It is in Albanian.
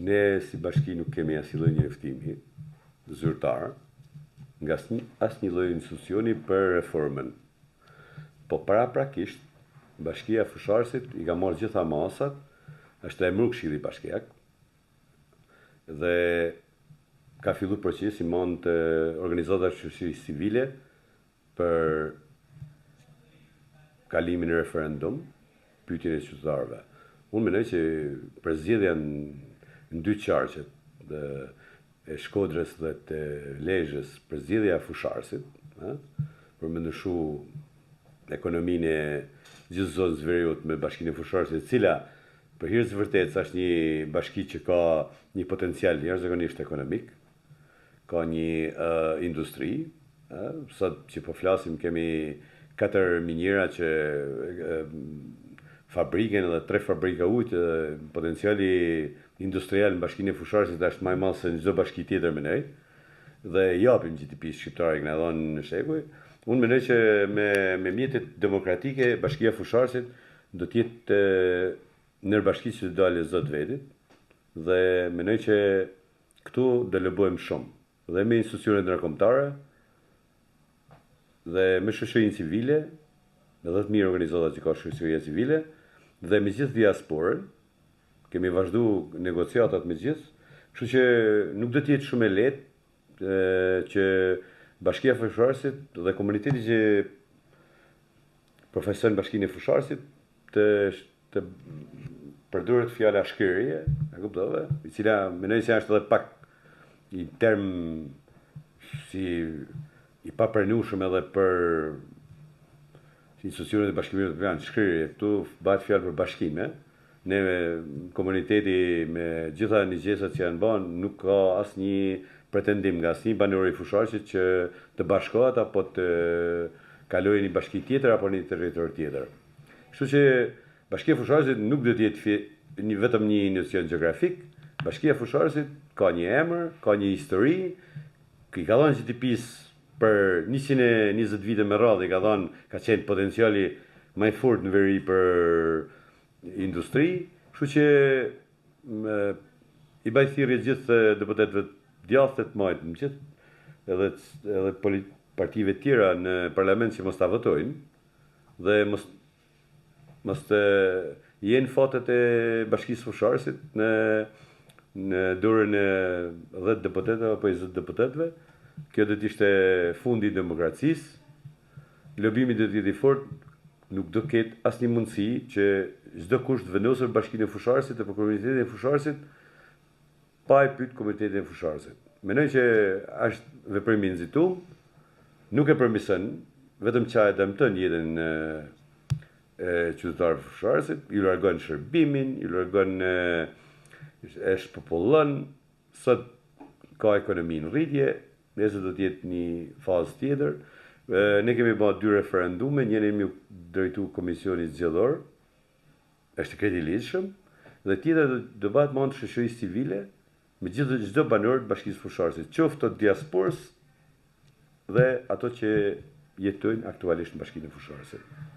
Ne si bashki nuk kemi asnjë lloj njoftimi zyrtar nga asnjë lloj institucioni për reformën. Po paraprakisht, Bashkia e Fusharësit i ka marrë gjitha masat, është lajmëruar Këshilli Bashkiak dhe ka filluar procesi mund të organizatat shoqërisë civile për kalimin e referendum, pyetjen e qytetarëve. Unë mendoj që përzgjedhja në dy qarqet e Shkodrës dhe të Lezhës, përzgjedhja e Fusharësit, për me ndryshu ekonominë e gjithë zonës Veriut me Bashkinë e Fusharësit, e cila për hir të vërtetës është një bashki që ka një potencial jashtëzakonisht ekonomik, ka një industri, sot që po flasim kemi 4 minjera që fabriken edhe 3 fabrika ujtë, potenciali industrial në Bashkinë e Fusharësit është më i madh se në çdo bashki tjetër mendoj, dhe japim GDP shqiptare që na dhënë në shekuj. Unë mendoj që me mjetet demokratike Bashkia e Fusharësit do të jetë ndër bashkitë që do dalë zot vetit, dhe mendoj që këtu do lëbojmë shumë dhe me institucionet ndërkombëtare dhe me shoqërinë civile, me 10.000 organizata që ka shoqëria civile, dhe me gjithë diasporën, kemi vazhdu negociatat me gjithë, kështu që nuk do të jetë shumë e lehtë që Bashkia e Fusharësit dhe komuniteti që profeson Bashkinë e Fusharësit të përdoret fjala shkërje, e kuptove, i cila mendoj se është edhe pak i term si i papranueshëm edhe për institucionet e Bashkimit Evropian, shkrirje, këtu bëhet fjalë për bashkime. Ne komuniteti me gjitha nigjesat që janë bën nuk ka asnjë pretendim nga asnjë banor i Fusharësit që të bashkohet apo të kalojë në një bashki tjetër apo në një territor tjetër. Kështu që Bashkia e Fusharësit nuk do të jetë vetëm një institucion gjeografik. Bashkia e Fusharësit ka një emër, ka një histori, i ka dhënë GDP-s për 120 vite me radhë, ka qenë potenciali më i fortë në veri për industri, kështu që i baj thirrje gjithë deputetëve djathtë të majtë në gjithë, edhe partive tjera në parlament që mos ta votojnë, dhe mos të jenë fatet e Bashkisë Fusharësit në dorën e 10 deputetëve apo 20 deputetëve. Kjo do të ishte fundi i demokracisë. Lobimi do të jetë i fortë, nuk do ketë asnjë mundësi që çdo kush të vendosur Bashkinë e Fusharësit apo komunitetin e Fusharësit pa e pyet komunitetin e Fusharësit. Mendoj që është veprim i nxitur, nuk e përmirëson, vetëm çaj dëmton jetën e qytetarëve të Fusharësit, i largon shërbimin, i largon e shpopullon, sot ka ekonomi në rritje, nesër do të jetë një fazë tjetër. Ne kemi bërë 2 referendume, njërin mi drejtu Komisionit Zgjedhor, është kreditlidhshëm, dhe tjetër do bëhet me anë të shoqërisë civile, me çdo banor të Bashkisë Fusharësit, qoftë të diasporës dhe ato që jetojnë aktualisht në Bashkinë e Fusharësit.